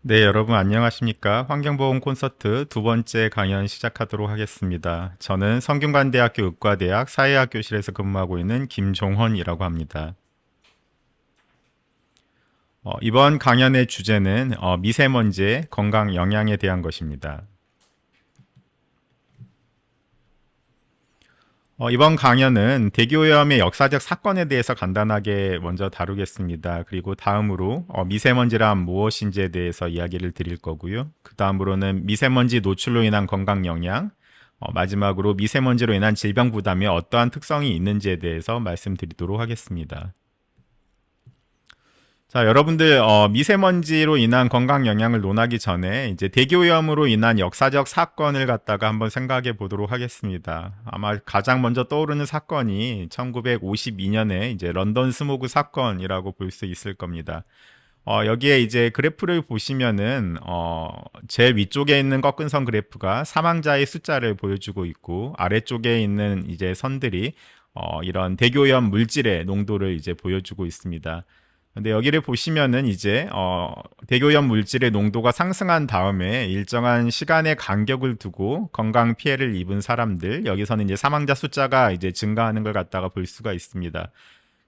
네, 여러분 안녕하십니까? 환경보험 콘서트 두 번째 강연 시작하도록 하겠습니다. 저는 성균관대학교 의과대학 사회학교실에서 근무하고 있는 김종헌이라고 합니다. 이번 강연의 주제는 미세먼지의 건강 영향에 대한 것입니다. 이번 강연은 대기오염의 역사적 사건에 대해서 간단하게 먼저 다루겠습니다. 그리고 다음으로 미세먼지란 무엇인지에 대해서 이야기를 드릴 거고요. 그 다음으로는 미세먼지 노출로 인한 건강 영향, 마지막으로 미세먼지로 인한 질병 부담에 어떠한 특성이 있는지에 대해서 말씀드리도록 하겠습니다. 자, 여러분들 미세먼지로 인한 건강 영향을 논하기 전에 이제 대기오염으로 인한 역사적 사건을 갖다가 한번 생각해 보도록 하겠습니다. 아마 가장 먼저 떠오르는 사건이 1952년에 이제 런던 스모그 사건이라고 볼 수 있을 겁니다. 여기에 이제 그래프를 보시면은 제일 위쪽에 있는 꺾은선 그래프가 사망자의 숫자를 보여주고 있고 아래쪽에 있는 이제 선들이 이런 대기오염 물질의 농도를 이제 보여주고 있습니다. 근데 여기를 보시면은 이제 대기오염 물질의 농도가 상승한 다음에 일정한 시간의 간격을 두고 건강 피해를 입은 사람들, 여기서는 이제 사망자 숫자가 이제 증가하는 걸 갖다가 볼 수가 있습니다.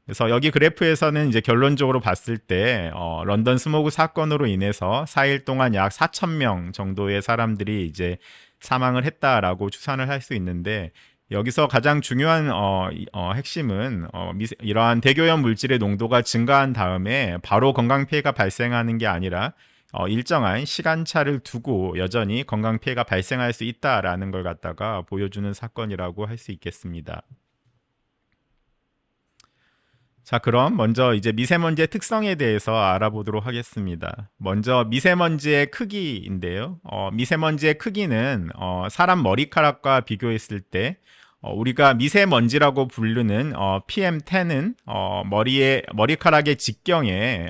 그래서 여기 그래프에서는 이제 결론적으로 봤을 때 런던 스모그 사건으로 인해서 4일 동안 약 4천 명 정도의 사람들이 이제 사망을 했다라고 추산을 할 수 있는데, 여기서 가장 중요한 핵심은 이러한 대기오염 물질의 농도가 증가한 다음에 바로 건강 피해가 발생하는 게 아니라 일정한 시간차를 두고 여전히 건강 피해가 발생할 수 있다라는 걸 갖다가 보여주는 사건이라고 할 수 있겠습니다. 자, 그럼 먼저 이제 미세먼지의 특성에 대해서 알아보도록 하겠습니다. 먼저 미세먼지의 크기인데요. 미세먼지의 크기는 사람 머리카락과 비교했을 때 우리가 미세먼지라고 부르는 PM10은 머리카락의 직경에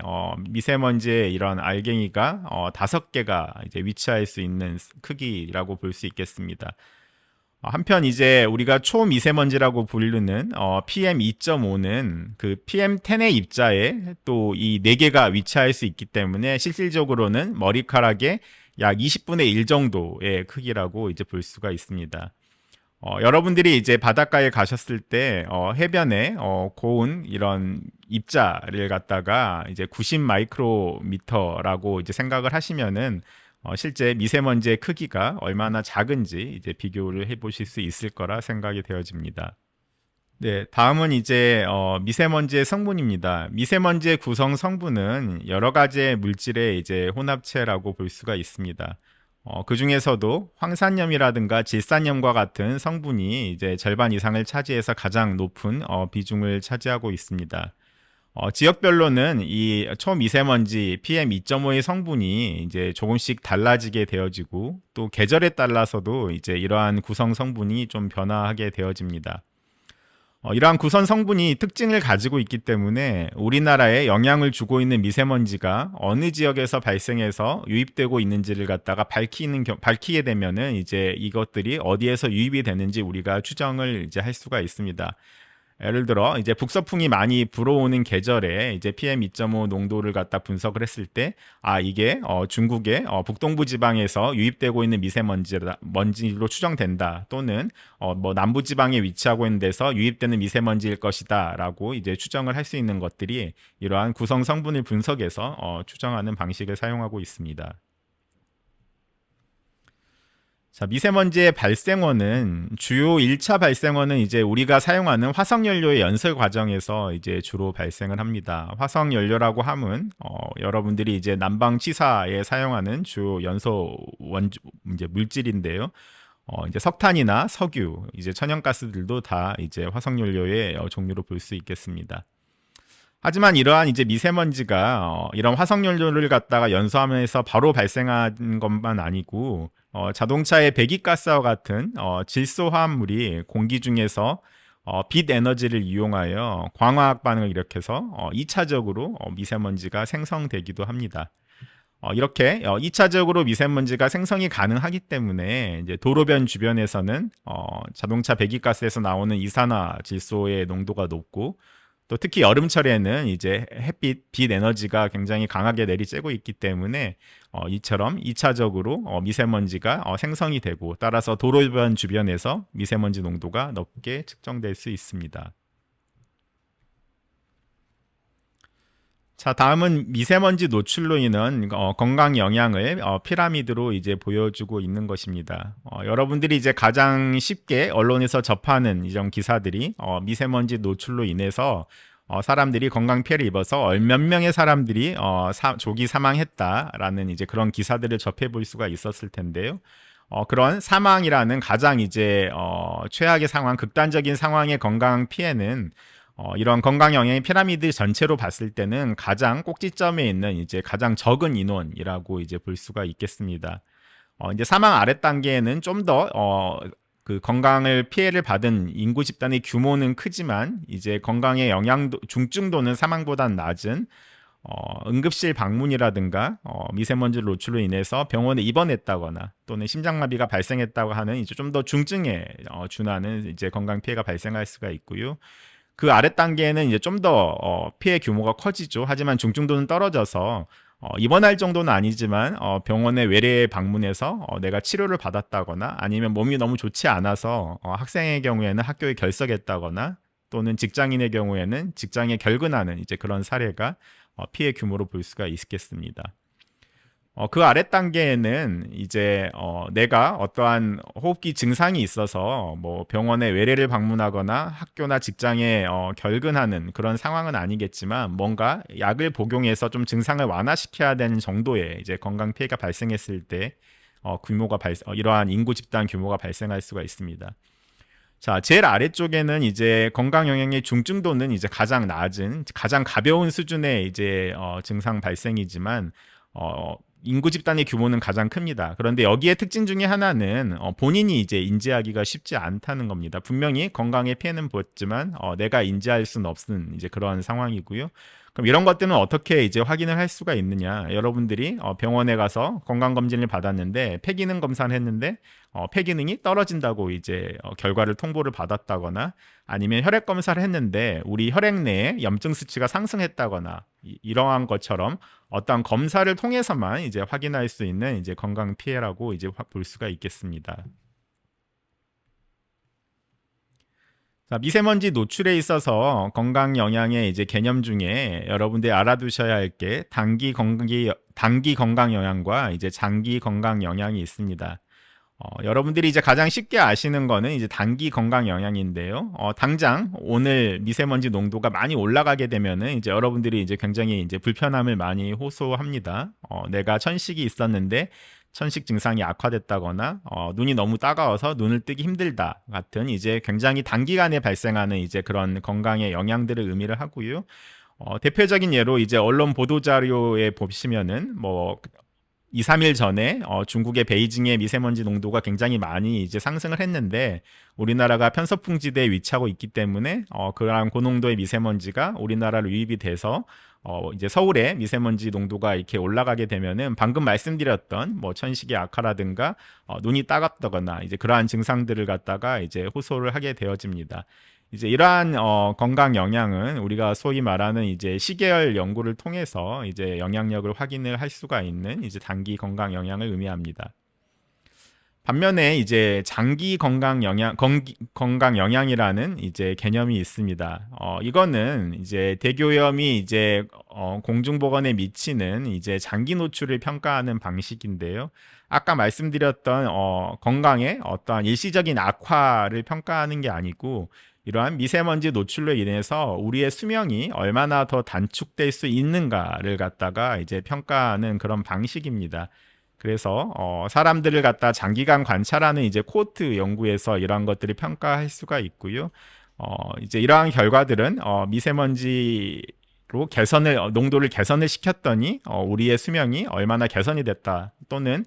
미세먼지의 이런 알갱이가 5개가 이제 위치할 수 있는 크기라고 볼 수 있겠습니다. 한편 이제 우리가 초미세먼지라고 부르는 PM2.5는 그 PM10의 입자에 또 이 4개가 위치할 수 있기 때문에 실질적으로는 머리카락의 약 20분의 1 정도의 크기라고 이제 볼 수가 있습니다. 여러분들이 이제 바닷가에 가셨을 때 해변에 고운 이런 입자를 갖다가 이제 90 마이크로미터라고 이제 생각을 하시면은 실제 미세먼지의 크기가 얼마나 작은지 이제 비교를 해보실 수 있을 거라 생각이 되어집니다. 네, 다음은 이제 미세먼지의 성분입니다. 미세먼지의 구성 성분은 여러 가지의 물질의 이제 혼합체라고 볼 수가 있습니다. 그 중에서도 황산염이라든가 질산염과 같은 성분이 이제 절반 이상을 차지해서 가장 높은 비중을 차지하고 있습니다. 지역별로는 이 초미세먼지 PM2.5의 성분이 이제 조금씩 달라지게 되어지고 또 계절에 따라서도 이제 이러한 구성 성분이 좀 변화하게 되어집니다. 이러한 구성 성분이 특징을 가지고 있기 때문에 우리나라에 영향을 주고 있는 미세먼지가 어느 지역에서 발생해서 유입되고 있는지를 갖다가 밝히게 되면은 이제 이것들이 어디에서 유입이 되는지 우리가 추정을 이제 할 수가 있습니다. 예를 들어 이제 북서풍이 많이 불어오는 계절에 이제 PM2.5 농도를 갖다 분석을 했을 때 이게 중국의 북동부 지방에서 유입되고 있는 미세먼지로 추정된다, 또는 뭐 남부 지방에 위치하고 있는 데서 유입되는 미세먼지일 것이다라고 이제 추정을 할 수 있는 것들이 이러한 구성 성분을 분석해서 추정하는 방식을 사용하고 있습니다. 자, 미세먼지의 발생원은 주요 1차 발생원은 이제 우리가 사용하는 화석연료의 연설 과정에서 이제 주로 발생을 합니다. 화석연료라고 함은 여러분들이 이제 난방치사에 사용하는 주요 연소 이제 물질인데요. 이제 석탄이나 석유, 이제 천연가스들도 다 이제 화석연료의 종류로 볼 수 있겠습니다. 하지만 이러한 이제 미세먼지가 이런 화석연료를 갖다가 연소하면서 바로 발생한 것만 아니고 자동차의 배기가스와 같은 질소 화합물이 공기 중에서 빛 에너지를 이용하여 광화학 반응을 일으켜서 2차적으로 미세먼지가 생성되기도 합니다. 이렇게 2차적으로 미세먼지가 생성이 가능하기 때문에 이제 도로변 주변에서는 자동차 배기가스에서 나오는 이산화질소의 농도가 높고, 또 특히 여름철에는 이제 햇빛, 빛 에너지가 굉장히 강하게 내리쬐고 있기 때문에 이처럼 2차적으로 미세먼지가 생성이 되고 따라서 도로변 주변에서 미세먼지 농도가 높게 측정될 수 있습니다. 자, 다음은 미세먼지 노출로 인한 건강 영향을 피라미드로 이제 보여주고 있는 것입니다. 여러분들이 이제 가장 쉽게 언론에서 접하는 이런 기사들이 미세먼지 노출로 인해서 사람들이 건강 피해를 입어서 몇 명의 사람들이 조기 사망했다라는 이제 그런 기사들을 접해볼 수가 있었을 텐데요. 그런 사망이라는 가장 이제 최악의 상황, 극단적인 상황의 건강 피해는 이런 건강 영향의 피라미드 전체로 봤을 때는 가장 꼭지점에 있는 이제 가장 적은 인원이라고 이제 볼 수가 있겠습니다. 이제 사망 아래 단계에는 좀 더 그 건강을 피해를 받은 인구 집단의 규모는 크지만 이제 건강의 영향도 중증도는 사망보다는 낮은 응급실 방문이라든가 미세먼지 노출로 인해서 병원에 입원했다거나 또는 심장마비가 발생했다고 하는 이제 좀 더 중증에 준하는 이제 건강 피해가 발생할 수가 있고요. 그 아래 단계에는 이제 좀 더 피해 규모가 커지죠. 하지만 중증도는 떨어져서 입원할 정도는 아니지만 병원에 외래 방문해서 내가 치료를 받았다거나 아니면 몸이 너무 좋지 않아서 학생의 경우에는 학교에 결석했다거나 또는 직장인의 경우에는 직장에 결근하는 이제 그런 사례가 피해 규모로 볼 수가 있겠습니다. 그 아래 단계에는 이제 내가 어떠한 호흡기 증상이 있어서 뭐 병원에 외래를 방문하거나 학교나 직장에 결근하는 그런 상황은 아니겠지만 뭔가 약을 복용해서 좀 증상을 완화시켜야 되는 정도의 이제 건강 피해가 발생했을 때 이러한 인구 집단 규모가 발생할 수가 있습니다. 자, 제일 아래쪽에는 이제 건강 영향의 중증도는 이제 가장 낮은, 가장 가벼운 수준의 이제 증상 발생이지만 인구 집단의 규모는 가장 큽니다. 그런데 여기에 특징 중에 하나는 본인이 이제 인지하기가 쉽지 않다는 겁니다. 분명히 건강에 피해는 보였지만 내가 인지할 수는 없는 이제 그런 상황이고요. 그럼 이런 것들은 어떻게 이제 확인을 할 수가 있느냐? 여러분들이 병원에 가서 건강 검진을 받았는데 폐기능 검사를 했는데 폐기능이 떨어진다고 이제 결과를 통보를 받았다거나 아니면 혈액 검사를 했는데 우리 혈액 내에 염증 수치가 상승했다거나 이러한 것처럼 어떤 검사를 통해서만 이제 확인할 수 있는 이제 건강 피해라고 이제 볼 수가 있겠습니다. 자, 미세먼지 노출에 있어서 건강 영향의 이제 개념 중에 여러분들이 알아두셔야 할 게 단기 건강 영향과 이제 장기 건강 영향이 있습니다. 여러분들이 이제 가장 쉽게 아시는 거는 이제 단기 건강 영향인데요. 당장 오늘 미세먼지 농도가 많이 올라가게 되면은 이제 여러분들이 이제 굉장히 이제 불편함을 많이 호소합니다. 내가 천식이 있었는데 천식 증상이 악화됐다거나 눈이 너무 따가워서 눈을 뜨기 힘들다 같은 이제 굉장히 단기간에 발생하는 이제 그런 건강의 영향들을 의미를 하고요. 대표적인 예로 이제 언론 보도 자료에 보시면은 뭐 2, 3일 전에 중국의 베이징의 미세먼지 농도가 굉장히 많이 이제 상승을 했는데 우리나라가 편서풍지대에 위치하고 있기 때문에 그러한 고농도의 미세먼지가 우리나라로 유입이 돼서 이제 서울의 미세먼지 농도가 이렇게 올라가게 되면은 방금 말씀드렸던 뭐 천식의 악화라든가 눈이 따갑다거나 이제 그러한 증상들을 갖다가 이제 호소를 하게 되어집니다. 이제 이러한 건강 영향은 우리가 소위 말하는 이제 시계열 연구를 통해서 이제 영향력을 확인을 할 수가 있는 이제 단기 건강 영향을 의미합니다. 반면에 이제 장기 건강 영향이라는 이제 개념이 있습니다. 이거는 이제 대기오염이 이제 공중보건에 미치는 이제 장기 노출을 평가하는 방식인데요. 아까 말씀드렸던 건강의 어떠한 일시적인 악화를 평가하는 게 아니고 이러한 미세먼지 노출로 인해서 우리의 수명이 얼마나 더 단축될 수 있는가를 갖다가 이제 평가하는 그런 방식입니다. 그래서 사람들을 갖다 장기간 관찰하는 이제 코호트 연구에서 이러한 것들을 평가할 수가 있고요. 이제 이러한 결과들은 미세먼지로 농도를 개선을 시켰더니 우리의 수명이 얼마나 개선이 됐다 또는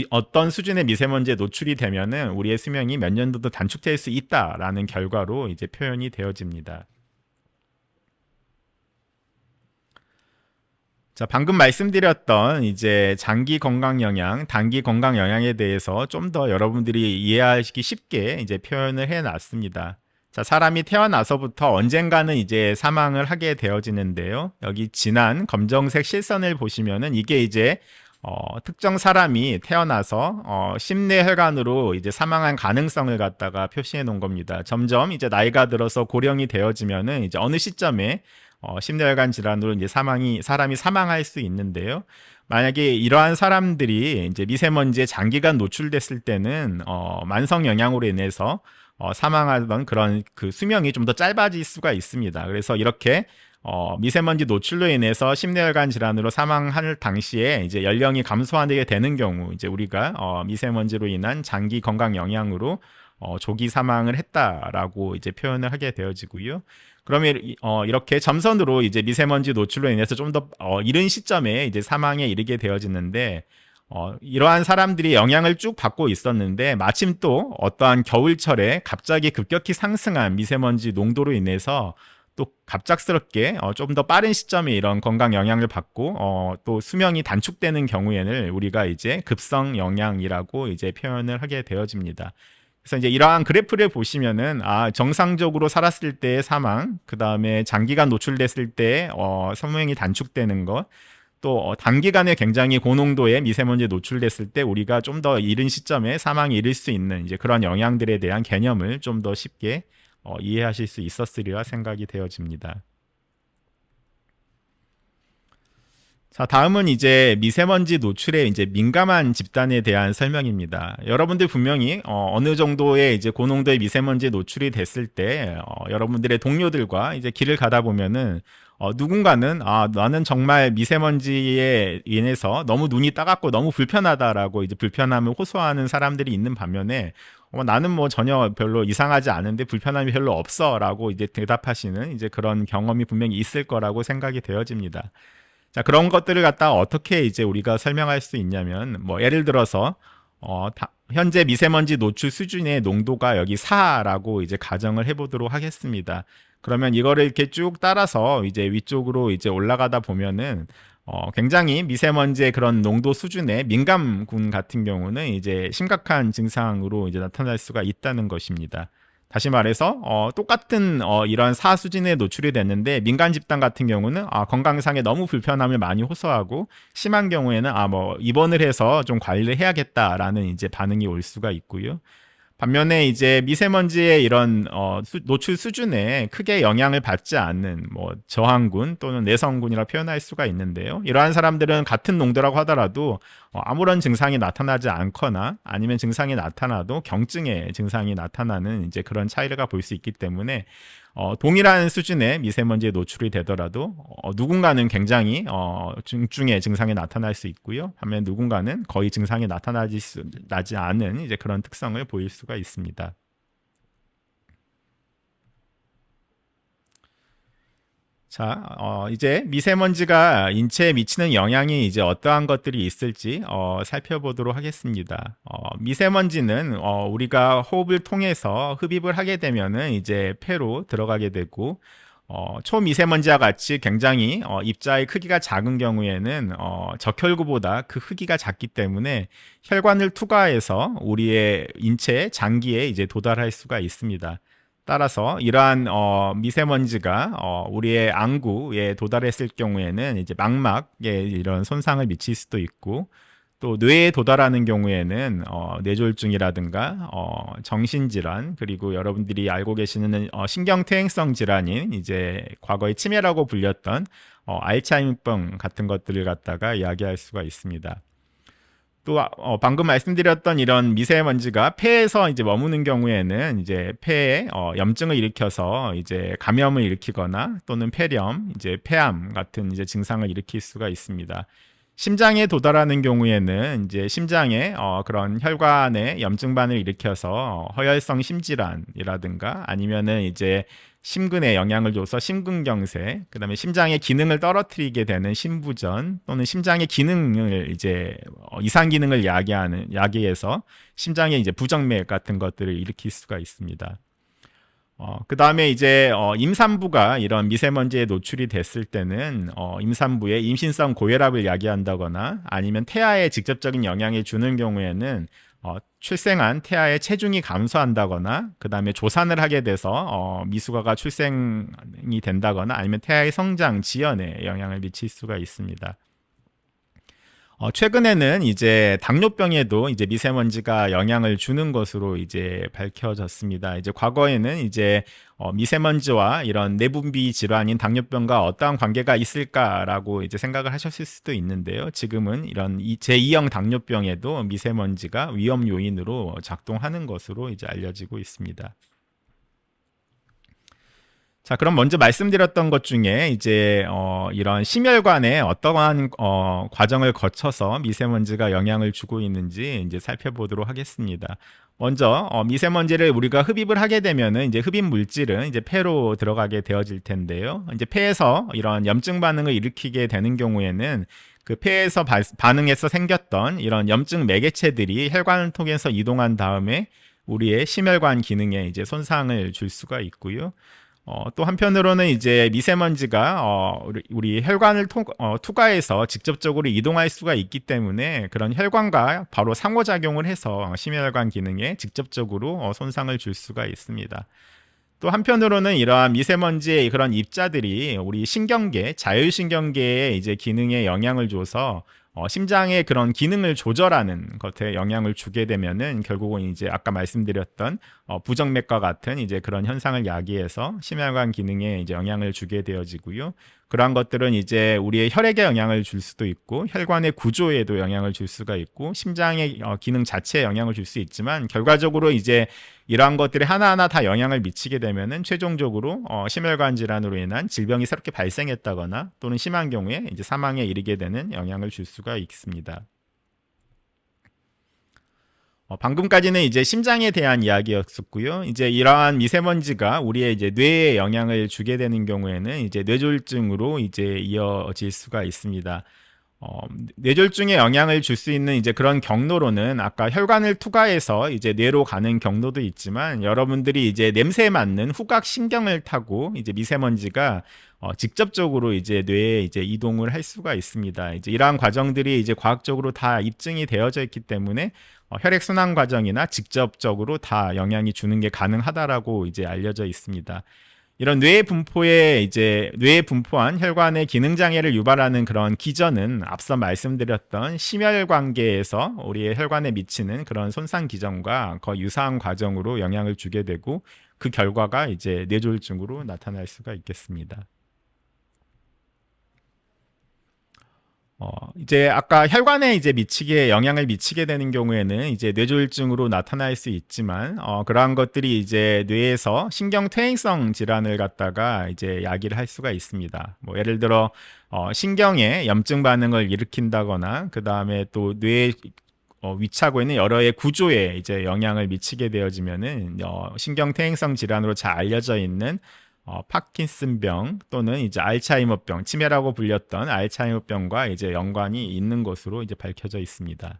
어떤 수준의 미세먼지에 노출이 되면은 우리의 수명이 몇 년도 더 단축될 수 있다라는 결과로 이제 표현이 되어집니다. 자, 방금 말씀드렸던 이제 장기 건강 영향, 단기 건강 영향에 대해서 좀 더 여러분들이 이해하시기 쉽게 이제 표현을 해 놨습니다. 자, 사람이 태어나서부터 언젠가는 이제 사망을 하게 되어지는데요. 여기 진한 검정색 실선을 보시면은 이게 이제 특정 사람이 태어나서 심뇌혈관으로 이제 사망한 가능성을 갖다가 표시해 놓은 겁니다. 점점 이제 나이가 들어서 고령이 되어지면은 이제 어느 시점에 심뇌혈관 질환으로 이제 사람이 사망할 수 있는데요. 만약에 이러한 사람들이 이제 미세먼지에 장기간 노출됐을 때는 만성 영향으로 인해서 사망하던 그런 그 수명이 좀 더 짧아질 수가 있습니다. 그래서 이렇게 미세먼지 노출로 인해서 심뇌혈관 질환으로 사망할 당시에 이제 연령이 감소하게 되는 경우 이제 우리가 미세먼지로 인한 장기 건강 영향으로 조기 사망을 했다라고 이제 표현을 하게 되어지고요. 그러면 이렇게 점선으로 이제 미세먼지 노출로 인해서 좀 더 이른 시점에 이제 사망에 이르게 되어지는데 이러한 사람들이 영향을 쭉 받고 있었는데 마침 또 어떠한 겨울철에 갑자기 급격히 상승한 미세먼지 농도로 인해서 또 갑작스럽게 좀 더 빠른 시점에 이런 건강 영향을 받고 또 수명이 단축되는 경우에는 우리가 이제 급성 영향이라고 이제 표현을 하게 되어집니다. 그래서 이제 이러한 그래프를 보시면은 정상적으로 살았을 때의 사망, 그 다음에 장기간 노출됐을 때 수명이 단축되는 것, 또 단기간에 굉장히 고농도의 미세먼지에 노출됐을 때 우리가 좀 더 이른 시점에 사망에 이를 수 있는 이제 그런 영향들에 대한 개념을 좀 더 쉽게 이해하실 수 있었으리라 생각이 되어집니다. 자, 다음은 이제 미세먼지 노출에 이제 민감한 집단에 대한 설명입니다. 여러분들 분명히 어느 정도의 이제 고농도의 미세먼지 노출이 됐을 때 여러분들의 동료들과 이제 길을 가다 보면은 누군가는 나는 정말 미세먼지에 인해서 너무 눈이 따갑고 너무 불편하다라고 이제 불편함을 호소하는 사람들이 있는 반면에 나는 뭐 전혀 별로 이상하지 않은데 불편함이 별로 없어라고 이제 대답하시는 이제 그런 경험이 분명히 있을 거라고 생각이 되어집니다. 자, 그런 것들을 갖다가 어떻게 이제 우리가 설명할 수 있냐면, 뭐, 예를 들어서, 현재 미세먼지 노출 수준의 농도가 여기 4라고 이제 가정을 해보도록 하겠습니다. 그러면 이거를 이렇게 쭉 따라서 이제 위쪽으로 이제 올라가다 보면은, 굉장히 미세먼지의 그런 농도 수준의 민감군 같은 경우는 이제 심각한 증상으로 이제 나타날 수가 있다는 것입니다. 다시 말해서 똑같은 이런 사 수준에 노출이 됐는데 민간 집단 같은 경우는 건강상에 너무 불편함을 많이 호소하고 심한 경우에는 뭐 입원을 해서 좀 관리를 해야겠다라는 이제 반응이 올 수가 있고요. 반면에 이제 미세먼지의 이런 노출 수준에 크게 영향을 받지 않는 뭐 저항군 또는 내성군이라 표현할 수가 있는데요. 이러한 사람들은 같은 농도라고 하더라도 아무런 증상이 나타나지 않거나 아니면 증상이 나타나도 경증의 증상이 나타나는 이제 그런 차이가 볼 수 있기 때문에 동일한 수준의 미세먼지에 노출이 되더라도 누군가는 굉장히 중증의 증상이 나타날 수 있고요. 반면 누군가는 거의 증상이 나지 않은 이제 그런 특성을 보일 수가 있습니다. 자, 이제 미세먼지가 인체에 미치는 영향이 이제 어떠한 것들이 있을지 살펴보도록 하겠습니다. 미세먼지는 우리가 호흡을 통해서 흡입을 하게 되면은 이제 폐로 들어가게 되고 초미세먼지와 같이 굉장히 입자의 크기가 작은 경우에는 적혈구보다 그 크기가 작기 때문에 혈관을 투과해서 우리의 인체 장기에 이제 도달할 수가 있습니다. 따라서 이러한 미세먼지가 우리의 안구에 도달했을 경우에는 이제 망막에 이런 손상을 미칠 수도 있고 또 뇌에 도달하는 경우에는 뇌졸중이라든가 정신질환 그리고 여러분들이 알고 계시는 신경퇴행성 질환인 이제 과거에 치매라고 불렸던 알츠하이머병 같은 것들을 갖다가 이야기할 수가 있습니다. 또 방금 말씀드렸던 이런 미세먼지가 폐에서 이제 머무는 경우에는 이제 폐에 염증을 일으켜서 이제 감염을 일으키거나 또는 폐렴, 이제 폐암 같은 이제 증상을 일으킬 수가 있습니다. 심장에 도달하는 경우에는 이제 심장에 그런 혈관에 염증반을 일으켜서 허혈성 심질환이라든가 아니면은 이제 심근에 영향을 줘서 심근경색, 그다음에 심장의 기능을 떨어뜨리게 되는 심부전 또는 심장의 기능을 이제 이상 기능을 야기해서 심장의 이제 부정맥 같은 것들을 일으킬 수가 있습니다. 그 다음에 이제 임산부가 이런 미세먼지에 노출이 됐을 때는 임산부의 임신성 고혈압을 야기한다거나 아니면 태아에 직접적인 영향을 주는 경우에는 출생한 태아의 체중이 감소한다거나 그 다음에 조산을 하게 돼서 미숙아가 출생이 된다거나 아니면 태아의 성장, 지연에 영향을 미칠 수가 있습니다. 최근에는 이제 당뇨병에도 이제 미세먼지가 영향을 주는 것으로 이제 밝혀졌습니다. 이제 과거에는 이제 미세먼지와 이런 내분비 질환인 당뇨병과 어떠한 관계가 있을까라고 이제 생각을 하셨을 수도 있는데요. 지금은 이런 제2형 당뇨병에도 미세먼지가 위험 요인으로 작동하는 것으로 이제 알려지고 있습니다. 자, 그럼 먼저 말씀드렸던 것 중에 이제 이런 심혈관에 어떠한 과정을 거쳐서 미세먼지가 영향을 주고 있는지 이제 살펴보도록 하겠습니다. 먼저 미세먼지를 우리가 흡입을 하게 되면은 이제 흡입 물질은 이제 폐로 들어가게 되어질 텐데요. 이제 폐에서 이런 염증 반응을 일으키게 되는 경우에는 그 폐에서 반응해서 생겼던 이런 염증 매개체들이 혈관을 통해서 이동한 다음에 우리의 심혈관 기능에 이제 손상을 줄 수가 있고요. 또 한편으로는 이제 미세먼지가 우리 혈관을 투과해서 직접적으로 이동할 수가 있기 때문에 그런 혈관과 바로 상호작용을 해서 심혈관 기능에 직접적으로 손상을 줄 수가 있습니다. 또 한편으로는 이러한 미세먼지의 그런 입자들이 우리 신경계, 자율신경계의 이제 기능에 영향을 줘서 심장의 그런 기능을 조절하는 것에 영향을 주게 되면은 결국은 이제 아까 말씀드렸던 부정맥과 같은 이제 그런 현상을 야기해서 심혈관 기능에 이제 영향을 주게 되어지고요. 그러한 것들은 이제 우리의 혈액에 영향을 줄 수도 있고 혈관의 구조에도 영향을 줄 수가 있고 심장의 기능 자체에 영향을 줄 수 있지만 결과적으로 이제 이러한 것들이 하나하나 다 영향을 미치게 되면은 최종적으로 심혈관 질환으로 인한 질병이 새롭게 발생했다거나 또는 심한 경우에 이제 사망에 이르게 되는 영향을 줄 수가 있습니다. 방금까지는 이제 심장에 대한 이야기였었고요. 이제 이러한 미세먼지가 우리의 이제 뇌에 영향을 주게 되는 경우에는 이제 뇌졸중으로 이제 이어질 수가 있습니다. 뇌졸중에 영향을 줄 수 있는 이제 그런 경로로는 아까 혈관을 투과해서 이제 뇌로 가는 경로도 있지만 여러분들이 이제 냄새에 맞는 후각 신경을 타고 이제 미세먼지가 직접적으로 이제 뇌에 이제 이동을 할 수가 있습니다. 이제 이러한 과정들이 이제 과학적으로 다 입증이 되어져 있기 때문에 혈액 순환 과정이나 직접적으로 다 영향이 주는 게 가능하다라고 이제 알려져 있습니다. 이런 뇌에 분포한 혈관의 기능 장애를 유발하는 그런 기전은 앞서 말씀드렸던 심혈관계에서 우리의 혈관에 미치는 그런 손상 기전과 거의 유사한 과정으로 영향을 주게 되고 그 결과가 이제 뇌졸중으로 나타날 수가 있겠습니다. 이제 아까 혈관에 이제 영향을 미치게 되는 경우에는 이제 뇌졸중으로 나타날 수 있지만, 그러한 것들이 이제 뇌에서 신경퇴행성 질환을 갖다가 이제 야기를 할 수가 있습니다. 뭐 예를 들어, 신경에 염증 반응을 일으킨다거나, 그 다음에 또 뇌에 위치하고 있는 여러의 구조에 이제 영향을 미치게 되어지면은, 신경퇴행성 질환으로 잘 알려져 있는 파킨슨병 또는 이제 알츠하이머병, 치매라고 불렸던 알츠하이머병과 이제 연관이 있는 것으로 이제 밝혀져 있습니다.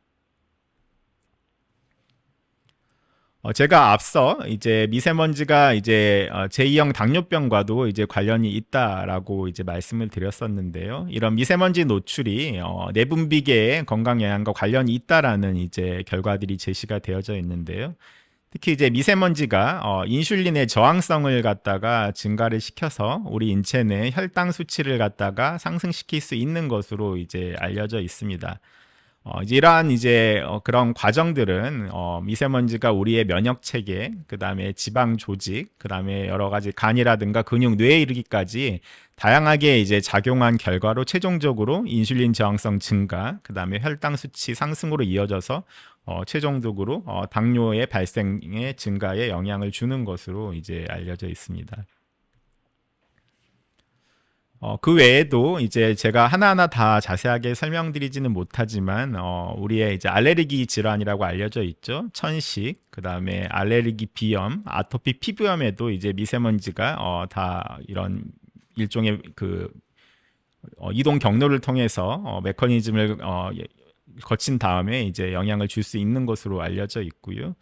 제가 앞서 이제 미세먼지가 이제 제2형 당뇨병과도 이제 관련이 있다라고 이제 말씀을 드렸었는데요. 이런 미세먼지 노출이 내분비계의 건강 영향과 관련이 있다라는 이제 결과들이 제시가 되어져 있는데요. 특히 이제 미세먼지가 인슐린의 저항성을 갖다가 증가를 시켜서 우리 인체 내 혈당 수치를 갖다가 상승시킬 수 있는 것으로 이제 알려져 있습니다. 이제 이러한 이제 그런 과정들은 미세먼지가 우리의 면역 체계, 그 다음에 지방 조직, 그 다음에 여러 가지 간이라든가 근육, 뇌에 이르기까지 다양하게 이제 작용한 결과로 최종적으로 인슐린 저항성 증가, 그 다음에 혈당 수치 상승으로 이어져서 최종적으로 당뇨의 발생의 증가에 영향을 주는 것으로 이제 알려져 있습니다. 그 외에도 이제 제가 하나하나 다 자세하게 설명드리지는 못하지만 우리의 이제 알레르기 질환이라고 알려져 있죠. 천식, 그 다음에 알레르기 비염, 아토피 피부염에도 이제 미세먼지가 다 이런 일종의 그 이동 경로를 통해서 메커니즘을 거친 다음에 이제 영향을 줄 수 있는 것으로 알려져 있고요.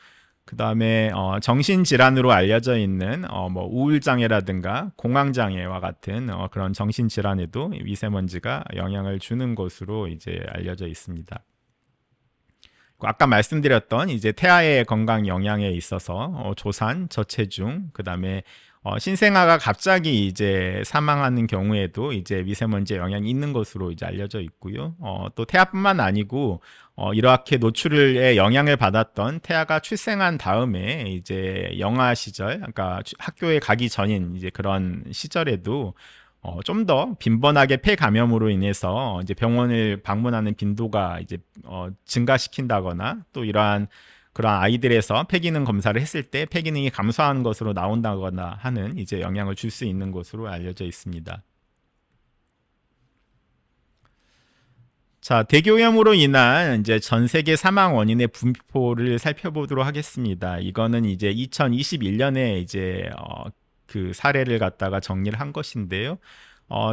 그 다음에 정신질환으로 알려져 있는 뭐 우울장애라든가 공황장애와 같은 그런 정신질환에도 미세먼지가 영향을 주는 것으로 이제 알려져 있습니다. 아까 말씀드렸던 이제 태아의 건강 영향에 있어서 조산, 저체중, 그다음에 신생아가 갑자기 이제 사망하는 경우에도 이제 미세먼지의 영향이 있는 것으로 이제 알려져 있고요. 또 태아뿐만 아니고 이렇게 노출에 영향을 받았던 태아가 출생한 다음에 이제 영아 시절, 그러니까 학교에 가기 전인 이제 그런 시절에도 좀 더 빈번하게 폐 감염으로 인해서 이제 병원을 방문하는 빈도가 이제 증가시킨다거나 또 이러한 그런 아이들에서 폐기능 검사를 했을 때 폐기능이 감소한 것으로 나온다거나 하는 이제 영향을 줄 수 있는 것으로 알려져 있습니다. 자, 대기오염으로 인한 이제 전 세계 사망 원인의 분포를 살펴보도록 하겠습니다. 이거는 이제 2021년에 이제 그 사례를 갖다가 정리를 한 것인데요.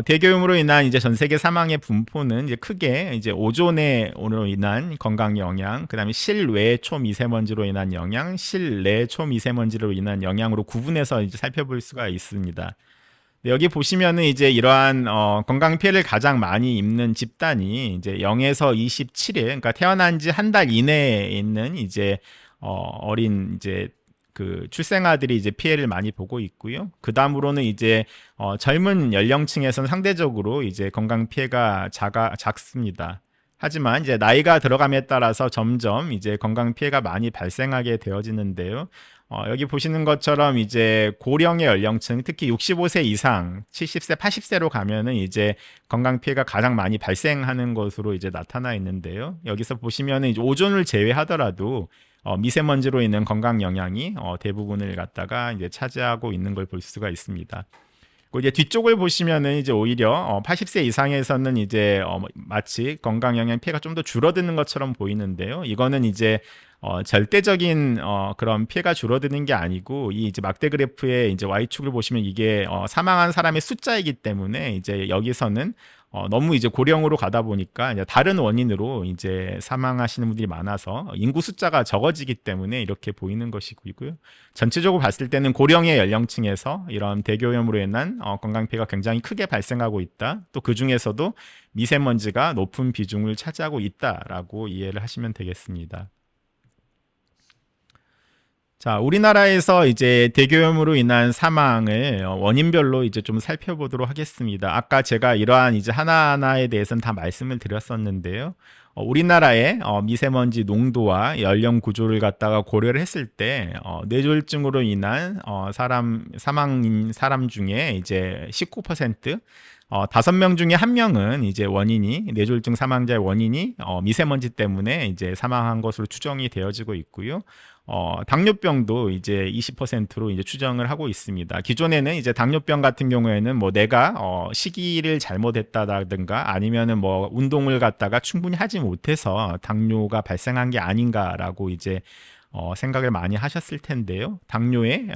대기오염으로 인한 이제 전 세계 사망의 분포는 이제 크게 이제 오존으로 인한 건강 영향, 그다음에 실외 초미세먼지로 인한 영향, 실내 초미세먼지로 인한 영향으로 구분해서 이제 살펴볼 수가 있습니다. 여기 보시면은 이제 이러한 건강 피해를 가장 많이 입는 집단이 이제 0에서 27일, 그러니까 태어난 지 한 달 이내에 있는 이제 어린 이제 그 출생아들이 이제 피해를 많이 보고 있고요. 그 다음으로는 이제 젊은 연령층에서는 상대적으로 이제 건강 피해가 작습니다. 하지만 이제 나이가 들어감에 따라서 점점 이제 건강 피해가 많이 발생하게 되어지는데요. 여기 보시는 것처럼 이제 고령의 연령층, 특히 65세 이상, 70세, 80세로 가면은 이제 건강 피해가 가장 많이 발생하는 것으로 이제 나타나 있는데요. 여기서 보시면은 이제 오존을 제외하더라도 미세먼지로 인한 건강 영향이 대부분을 갖다가 이제 차지하고 있는 걸 볼 수가 있습니다. 그리고 이제 뒤쪽을 보시면은 이제 오히려 80세 이상에서는 이제 마치 건강 영향 피해가 좀 더 줄어드는 것처럼 보이는데요. 이거는 이제 절대적인 그런 피해가 줄어드는 게 아니고 이 이제 막대 그래프의 이제 Y축을 보시면 이게 사망한 사람의 숫자이기 때문에 이제 여기서는 너무 이제 고령으로 가다 보니까 이제 다른 원인으로 이제 사망하시는 분들이 많아서 인구 숫자가 적어지기 때문에 이렇게 보이는 것이고요. 전체적으로 봤을 때는 고령의 연령층에서 이런 대기오염으로 인한 건강 피해가 굉장히 크게 발생하고 있다. 또 그 중에서도 미세먼지가 높은 비중을 차지하고 있다라고 이해를 하시면 되겠습니다. 자, 우리나라에서 이제 대기오염으로 인한 사망을 원인별로 이제 좀 살펴보도록 하겠습니다. 아까 제가 이러한 이제 하나하나에 대해서는 다 말씀을 드렸었는데요. 우리나라의 미세먼지 농도와 연령 구조를 갖다가 고려를 했을 때 뇌졸중으로 인한 사망인 사람 중에 이제 19%, 5명 중에 1명은 이제 원인이 뇌졸중 사망자의 원인이 미세먼지 때문에 이제 사망한 것으로 추정이 되어지고 있고요. 당뇨병도 이제 20%로 이제 추정을 하고 있습니다. 기존에는 이제 당뇨병 같은 경우에는 뭐 내가 식이를 잘못했다든가 아니면은 뭐 운동을 갖다가 충분히 하지 못해서 당뇨가 발생한 게 아닌가라고 이제 생각을 많이 하셨을 텐데요. 당뇨의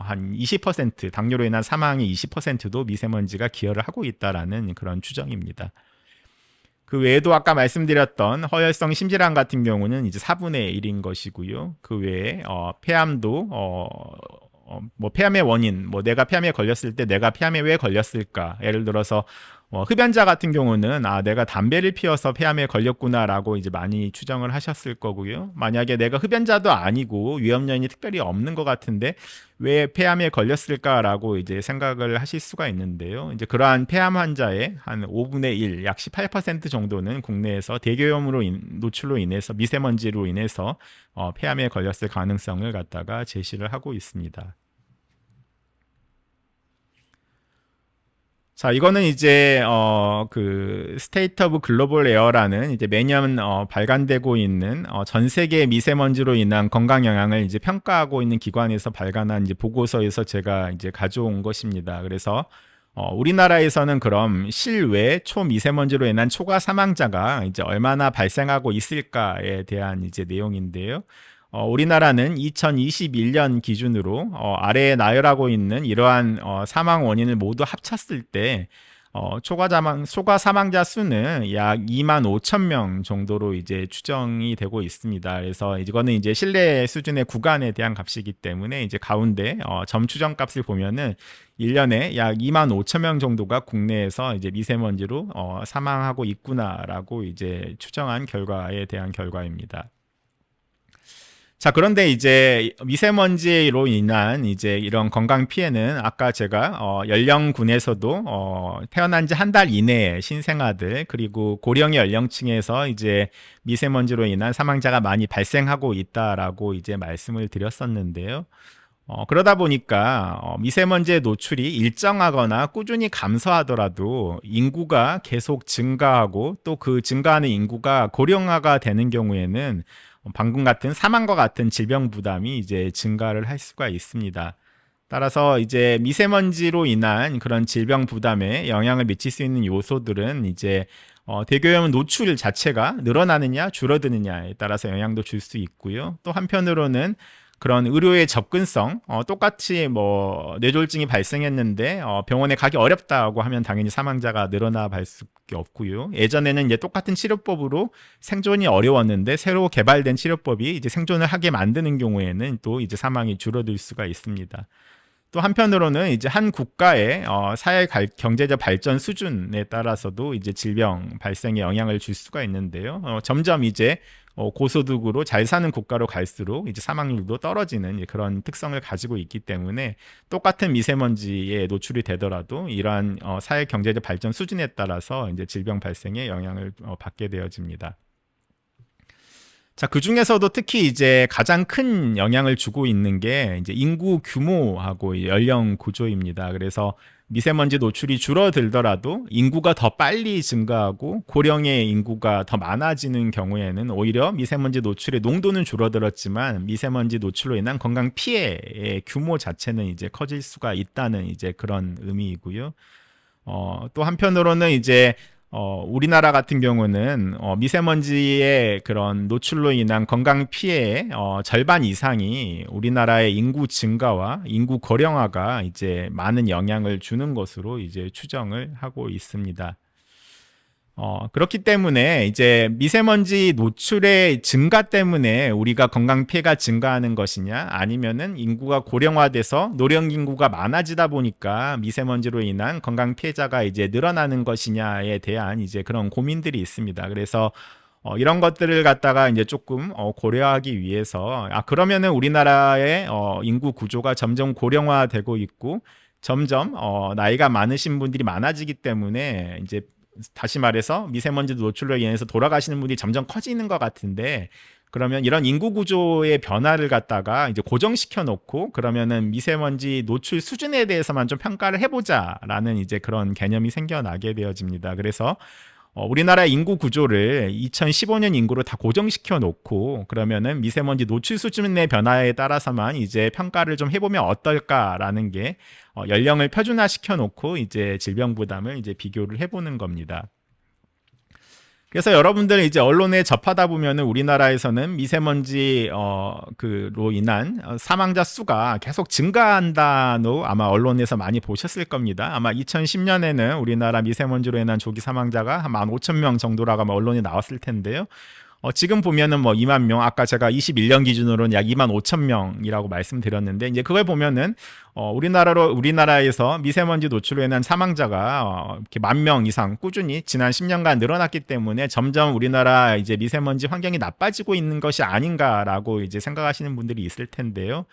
한 20%, 당뇨로 인한 사망의 20%도 미세먼지가 기여를 하고 있다라는 그런 추정입니다. 그 외에도 아까 말씀드렸던 허혈성 심질환 같은 경우는 이제 4분의 1인 것이고요. 그 외에 폐암도 뭐 폐암의 원인, 뭐 내가 폐암에 걸렸을 때 내가 폐암에 왜 걸렸을까? 예를 들어서 흡연자 같은 경우는 내가 담배를 피워서 폐암에 걸렸구나라고 이제 많이 추정을 하셨을 거고요. 만약에 내가 흡연자도 아니고 위험 요인이 특별히 없는 것 같은데 왜 폐암에 걸렸을까라고 이제 생각을 하실 수가 있는데요. 이제 그러한 폐암 환자의 한 5분의 1, 약 18% 정도는 국내에서 대기오염으로 노출로 인해서 미세먼지로 인해서 폐암에 걸렸을 가능성을 갖다가 제시를 하고 있습니다. 자, 이거는 이제 그 스테이트 오브 글로벌 에어라는 이제 매년 발간되고 있는 전 세계 미세먼지로 인한 건강 영향을 이제 평가하고 있는 기관에서 발간한 이제 보고서에서 제가 이제 가져온 것입니다. 그래서 우리나라에서는 그럼 실외 초미세먼지로 인한 초과 사망자가 이제 얼마나 발생하고 있을까에 대한 이제 내용인데요. 우리나라는 2021년 기준으로 아래에 나열하고 있는 이러한 사망 원인을 모두 합쳤을 때 초과 사망자 수는 약 2만 5천 명 정도로 이제 추정이 되고 있습니다. 그래서 이거는 이제 실내 수준의 구간에 대한 값이기 때문에 이제 가운데 점 추정 값을 보면은 1년에 약 2만 5천 명 정도가 국내에서 이제 미세먼지로 사망하고 있구나라고 이제 추정한 결과에 대한 결과입니다. 자, 그런데 이제 미세먼지로 인한 이제 이런 건강 피해는 아까 제가 연령군에서도 태어난 지 한 달 이내에 신생아들 그리고 고령의 연령층에서 이제 미세먼지로 인한 사망자가 많이 발생하고 있다라고 이제 말씀을 드렸었는데요. 그러다 보니까 미세먼지의 노출이 일정하거나 꾸준히 감소하더라도 인구가 계속 증가하고 또 그 증가하는 인구가 고령화가 되는 경우에는 방금 같은 사망과 같은 질병 부담이 이제 증가를 할 수가 있습니다. 따라서 이제 미세먼지로 인한 그런 질병 부담에 영향을 미칠 수 있는 요소들은 이제 대기오염 노출 자체가 늘어나느냐 줄어드느냐에 따라서 영향도 줄 수 있고요. 또 한편으로는 그런 의료의 접근성, 똑같이 뭐 뇌졸중이 발생했는데 병원에 가기 어렵다고 하면 당연히 사망자가 늘어나 볼 수밖에 없고요. 예전에는 이제 똑같은 치료법으로 생존이 어려웠는데 새로 개발된 치료법이 이제 생존을 하게 만드는 경우에는 또 이제 사망이 줄어들 수가 있습니다. 또 한편으로는 이제 한 국가의 사회 경제적 발전 수준에 따라서도 이제 질병 발생에 영향을 줄 수가 있는데요. 점점 이제 고소득으로 잘 사는 국가로 갈수록 이제 사망률도 떨어지는 그런 특성을 가지고 있기 때문에 똑같은 미세먼지에 노출이 되더라도 이러한 사회 경제적 발전 수준에 따라서 이제 질병 발생에 영향을 받게 되어집니다. 자, 그 중에서도 특히 이제 가장 큰 영향을 주고 있는 게 이제 인구 규모하고 연령 구조입니다. 그래서 미세먼지 노출이 줄어들더라도 인구가 더 빨리 증가하고 고령의 인구가 더 많아지는 경우에는 오히려 미세먼지 노출의 농도는 줄어들었지만 미세먼지 노출로 인한 건강 피해의 규모 자체는 이제 커질 수가 있다는 이제 그런 의미이고요. 또 한편으로는 이제 우리나라 같은 경우는 미세먼지의 그런 노출로 인한 건강 피해의 절반 이상이 우리나라의 인구 증가와 인구 고령화가 이제 많은 영향을 주는 것으로 이제 추정을 하고 있습니다. 그렇기 때문에 이제 미세먼지 노출의 증가 때문에 우리가 건강 피해가 증가하는 것이냐 아니면은 인구가 고령화돼서 노령 인구가 많아지다 보니까 미세먼지로 인한 건강 피해자가 이제 늘어나는 것이냐에 대한 이제 그런 고민들이 있습니다. 그래서 이런 것들을 갖다가 이제 조금 고려하기 위해서 그러면은 우리나라의 인구 구조가 점점 고령화되고 있고 점점 나이가 많으신 분들이 많아지기 때문에 이제 다시 말해서 미세먼지 노출로 인해서 돌아가시는 분이 점점 커지는 것 같은데 그러면 이런 인구 구조의 변화를 갖다가 이제 고정시켜 놓고 그러면은 미세먼지 노출 수준에 대해서만 좀 평가를 해보자라는 이제 그런 개념이 생겨나게 되어집니다. 그래서 우리나라 인구 구조를 2015년 인구로 다 고정시켜 놓고 그러면은 미세먼지 노출 수준의 변화에 따라서만 이제 평가를 좀 해보면 어떨까라는 게 연령을 표준화 시켜 놓고 이제 질병 부담을 이제 비교를 해보는 겁니다. 그래서 여러분들 이제 언론에 접하다 보면은 우리나라에서는 미세먼지 그로 인한 사망자 수가 계속 증가한다로 아마 언론에서 많이 보셨을 겁니다. 아마 2010년에는 우리나라 미세먼지로 인한 조기 사망자가 한 15,000명 정도라고 아마 언론에 나왔을 텐데요. 지금 보면은 뭐 2만 명, 아까 제가 21년 기준으로는 약 2만 5천 명이라고 말씀드렸는데, 이제 그걸 보면은, 우리나라에서 미세먼지 노출로 인한 사망자가 이렇게 1만 명 이상 꾸준히 지난 10년간 늘어났기 때문에 점점 우리나라 이제 미세먼지 환경이 나빠지고 있는 것이 아닌가라고 이제 생각하시는 분들이 있을 텐데요.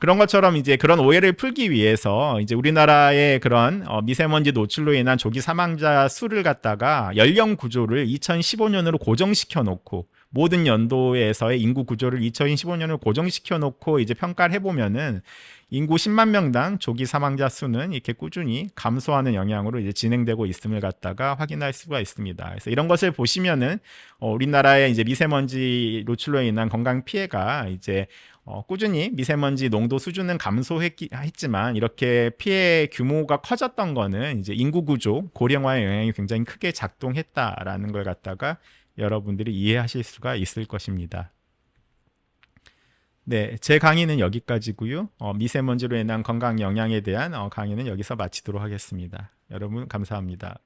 그런 것처럼 이제 그런 오해를 풀기 위해서 이제 우리나라의 그런 미세먼지 노출로 인한 조기 사망자 수를 갖다가 연령 구조를 2015년으로 고정시켜 놓고 모든 연도에서의 인구 구조를 2015년으로 고정시켜 놓고 이제 평가를 해보면은 인구 10만 명당 조기 사망자 수는 이렇게 꾸준히 감소하는 영향으로 이제 진행되고 있음을 갖다가 확인할 수가 있습니다. 그래서 이런 것을 보시면은 우리나라의 이제 미세먼지 노출로 인한 건강 피해가 이제 꾸준히 미세먼지 농도 수준은 감소했지만 이렇게 피해 규모가 커졌던 거는 이제 인구 구조 고령화의 영향이 굉장히 크게 작동했다라는 걸 갖다가 여러분들이 이해하실 수가 있을 것입니다. 네, 제 강의는 여기까지고요. 미세먼지로 인한 건강 영향에 대한 강의는 여기서 마치도록 하겠습니다. 여러분 감사합니다.